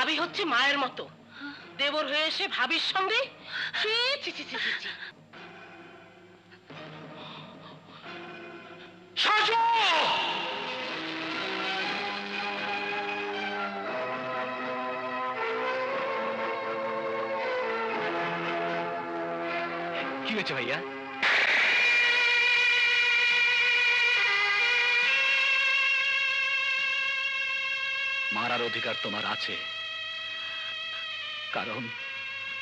ভাবি হচ্ছে মায়ের মতো, দেবর হয়ে এসে ভাবির সঙ্গে। ছি ছি ছি ছি ছি ছি। সাজু! কি হয়েছে ভাইয়া? মারার অধিকার তোমার আছে, কারণ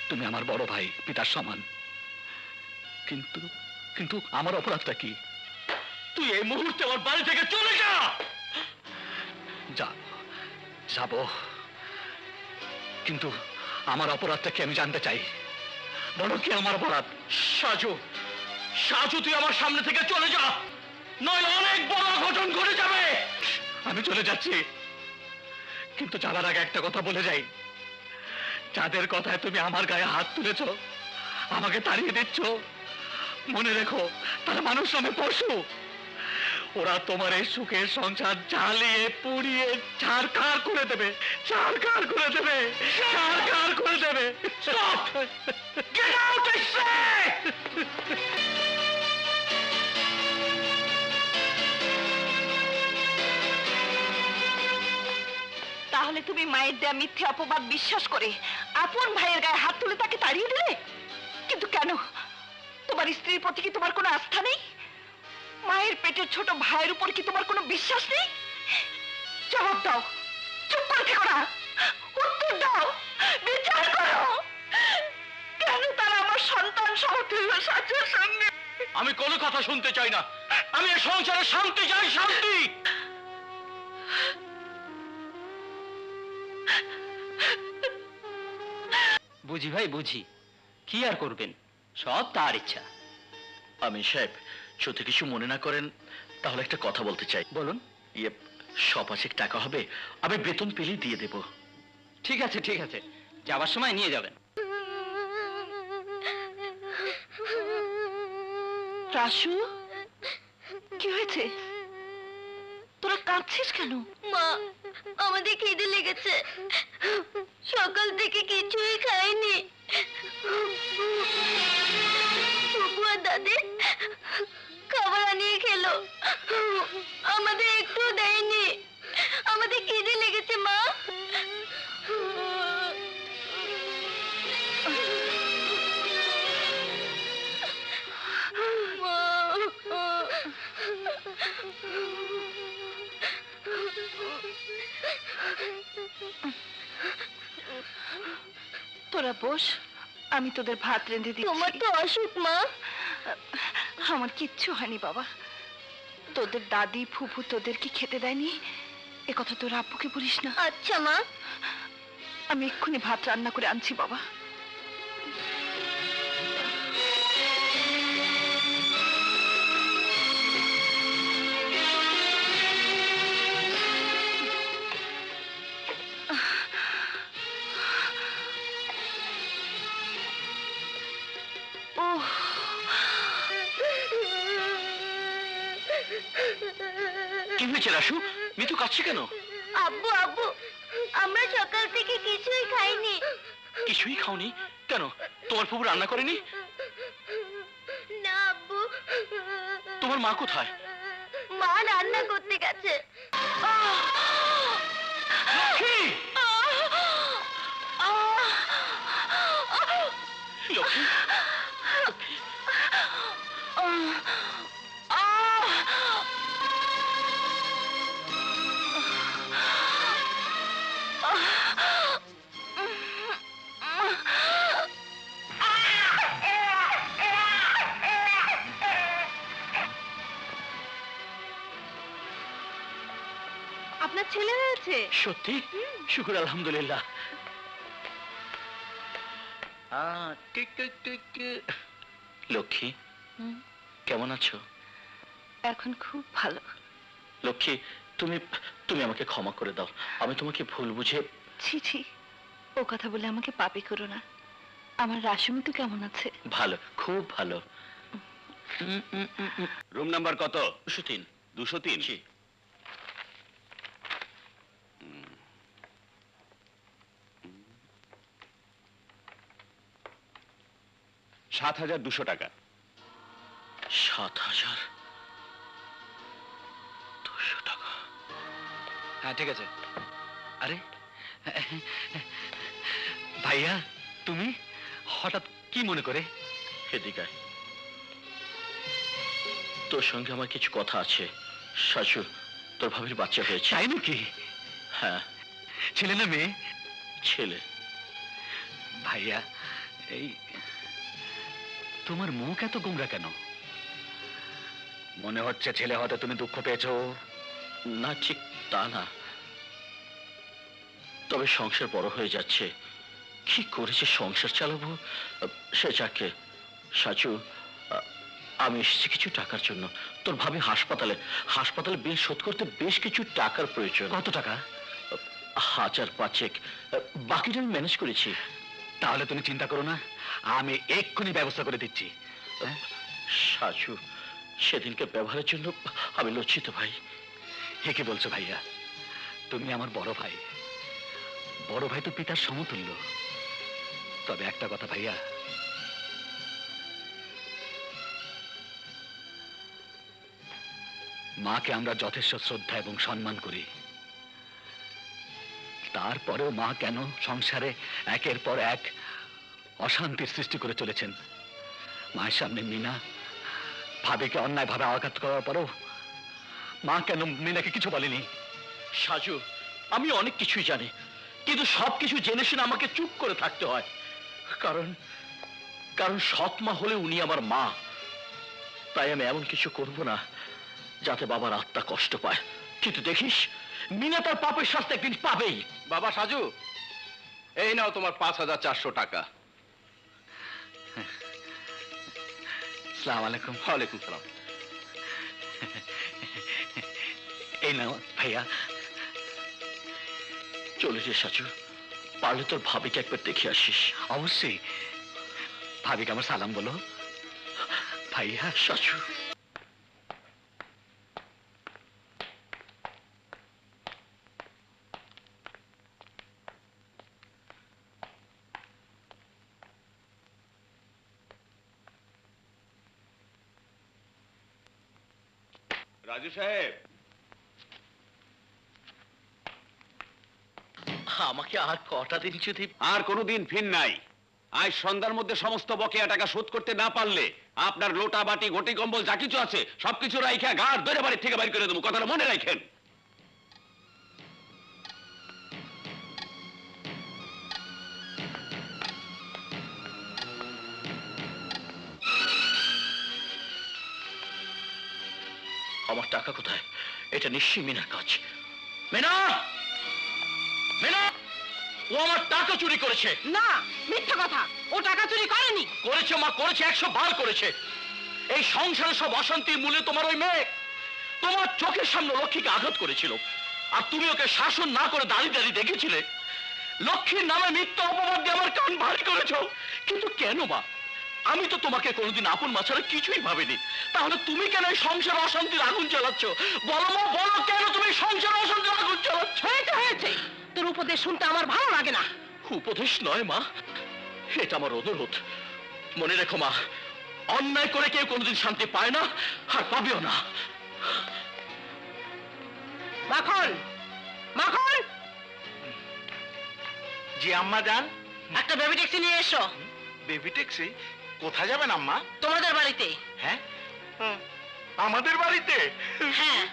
তুমি আমার বড় ভাই, পিতার সমান। কিন্তু কিন্তু আমার অপরাধটা কি? তুই এই মুহূর্তে আমার বাড়ি থেকে চলে যা। যাব, কিন্তু আমার অপরাধটা কি আমি জানতে চাই। বলো কি আমার অপরাধ? সাজু, সাজু তুই আমার সামনে থেকে চলে যা, নয় অনেক বড় অঘটন ঘটে যাবে। আমি চলে যাচ্ছি, কিন্তু যাবার আগে একটা কথা বলে যাই। যাদের কথায় তুমি আমার গায়ে হাত তুলেছ, আমাকে তাড়িয়ে দিচ্ছ, মনে রেখো তারা মানুষ নামে পশু। ওরা তোমার এই সুখের সংসার জ্বালিয়ে পুড়িয়ে ছারখার করে দেবে, ছারখার করে দেবে, ছারখার করে দেবে। Stop! Get out, I say! তাহলে তুমি মায়ের দেয়া মিথ্যে অপবাদ বিশ্বাস করে আপন ভাইয়ের গায়ে হাত তুলে তাকে তাড়িয়ে দিলে? কিন্তু কেন? তোমার স্ত্রীর প্রতি কি তোমার কোনো আস্থা নেই? মায়ের পেটের ছোট ভাইয়ের উপর কি তোমার কোনো বিশ্বাস নেই? জবাব দাও, চুপ করে থেকো না, উত্তর দাও, বিচার করো। কেন তারা আমার সন্তান সমতুল্য সাজুর সঙ্গে? আমি কোনো কথা শুনতে চাই না, আমি এই সংসারে শান্তি চাই, শান্তি। বুঝি ভাই বুঝি, কি আর করবেন, সব তার ইচ্ছা। আমি সাহেব, যদি কিছু মনে না করেন তাহলে একটা কথা বলতে চাই। বলুন। ইয়ে, 100 টাকা হবে, আমি বেতন পেলেই দিয়ে দেব। ঠিক আছে ঠিক আছে, যাবার সময় নিয়ে যাবেন। রাসু, কি হয়েছে? তোরা কাঁদছিস কেন? মা, আমাদের খিদে লেগেছে, সকাল থেকে কিছুই খাইনি। ফুপু আর দাদি খাবার আনিয়ে খেলো, আমাদের একটু দেয়নি। আমাদের খিদে লেগেছে মা। তোরা বস, আমি তোদের ভাত রেঁধে দিচ্ছি। তোমার তো অসুখ মা। আমার কিচ্ছু হয়নি বাবা। তোদের দাদি ফুফু তোদের কি খেতে দেয়নি এ কথা তোর আব্বুকে বলিস না। আচ্ছা মা। আমি এক্ষুনি ভাত রান্না করে আনছি বাবা। কি হয়েছে রাসু? মিতু কাঁদছে কেন? আব্বু আব্বু, আমরা সকাল থেকে কিছুই খাইনি। কিছুই খাওনি কেন? তোমার ফুফু রান্না করেনি? না আব্বু। তোমার মা কোথায়? মা রান্না করতে গেছে। লক্ষ্মী! লক্ষ্মী! আপনার ছেলে হয়েছে? সত্যি? শুকুর আলহামদুলিল্লাহ। লক্ষ্মী, কেমন আছো? এখন খুব ভালো। লক্ষ্মী, তুমি তুমি আমাকে ক্ষমা করে দাও, আমি তোমাকে ভুল বুঝে। ছি ছি, ও কথা বলে আমাকে পাপী করো না। আমার রাসমী তো কেমন আছে? ভালো, খুব ভালো। রুম নাম্বার কত? 203। 203? জি। 7,200 টাকা। 7,200 টাকা। হ্যাঁ ঠিক আছে। আরে ভাইয়া, তুমি হঠাৎ কি মনে করে? এদিকে আয়। তোর সঙ্গে আমার কিছু কথা আছে। সাজু, তোর ভাবির বাচ্চা হয়েছে। তাই নাকি? হ্যাঁ, ছেলে না মেয়ে? ছেলে। ভাইয়া, এই তোমার মুখ এত গোমরা কেন? মনে হচ্ছে ছেলে হতে তুমি দুঃখ পেয়েছো। না, ঠিক তা না, তবে সংসার বড় হয়ে যাচ্ছে। কি করেছে সংসার চালাবো সে যাকে। সাজু, আমি এসেছি কিছু টাকার জন্য। তোর ভাবি হাসপাতালে বিল শোধ করতে বেশ কিছু টাকার প্রয়োজন। কত টাকা? 1,500। বাকিটা আমি ম্যানেজ করেছি। তাহলে তুমি চিন্তা করো না, আমি এক্ষুনি ব্যবস্থা করে দিচ্ছি। হ্যাঁ? সাজু, সেদিনকে ব্যবহারের জন্য আমি লজ্জিত ভাই। হে কি বলছো ভাইয়া? তুমি আমার বড় ভাই। বড় ভাই তো পিতার সমতুল্য। তবে একটা কথা ভাইয়া, মাকে আমরা যথেষ্ট শ্রদ্ধা এবং সম্মান করি। তারপরেও মা কেন সংসারে একের পর এক অশান্তির সৃষ্টি করে চলেছেন? মায়ের সামনে মিনা ভাবিকে অন্যায়ভাবে আঘাত করার পরেও মা কেন মিনাকে কিছু বলেনি? সাজু, আমি অনেক কিছুই জানি, কিন্তু সবকিছু জেনে শুনে আমাকে চুপ করে থাকতে হয়। কারণ কারণ সৎ মা হলে উনি আমার মা। তাই আমি এমন কিছু করব না যাতে বাবার আত্মা কষ্ট পায়। কিন্তু দেখিস, মিনা তার পাপের শাস্তি একদিন পাবেই। বাবা সাজু, এই নাও তোমার 5,400 টাকা। আসসালামু আলাইকুম। ওয়ালাইকুম সালাম। এই নাও ভাইয়া। চলে যে সাজু, পারলে তোর ভাবিকে একবার দেখে আসিস। অবশ্যই। ভাবিকে আমার সালাম বলো। ভাইয়া। সাজু, রাজু সাহেব, আমাকে আর কটা দিন যদি। আর কোনোদিন ফির নাই। আজ সন্ধ্যার মধ্যে সমস্ত বকেয়া টাকা শোধ করতে না পারলে আপনার লোটা বাটি ঘটি কম্বল যা কিছু আছে সবকিছু রাইখা গাড় ধরে বাড়ি থেকে বাইর করে দেবো। কথাটা মনে রাখেন। আমার টাকা কোথায়? এটা নিশ্চয়ই মিনার কাজ। মিনা, মিনা, ও আমার টাকা চুরি করেছে। না, মিথ্যা কথা। ও টাকা চুরি করেনি। করেছে মা, করেছে, 100 বার করেছে। এই সংসারে সব অশান্তির মূলে তোমার ওই মেয়ে। তোমার চোখের সামনে লক্ষ্মীকে আঘাত করেছিল, আর তুমি ওকে শাসন না করে দাঁড়িয়ে দাঁড়িয়ে দেখেছিলে। লক্ষ্মীর নামে মিথ্যা অপবাদ দিয়ে আমার কান ভারী করেছ। কিন্তু কেন মা? আমি তো তোমাকে কোনোদিন আপন মা ছাড়া কিছুই ভাবিনি। তাহলে তুমি কেন এই সংসারে অশান্তির আগুন জ্বালাচ্ছ? বলো মা, বলো, কেন তুমি সংসারে অশান্তির আগুন জ্বালাচ্ছ? হয়েছে। তোর উপদেশ শুনতে আমার ভালো লাগে না। উপদেশ নয় মা, এটা আমার অনুরোধ। মনে রেখো মা, অন্যায় করে কেউ কোনোদিন শান্তি পায় না, আর পাবেও না। মাখন, মাখন, জি আম্মা যান। একটা বেবি ট্যাক্সি নিয়ে এসো। Baby taxi? কোথায় যাবেন আম্মা? তোমাদের বাড়িতে। হ্যাঁ, আমাদের বাড়িতে? হ্যাঁ।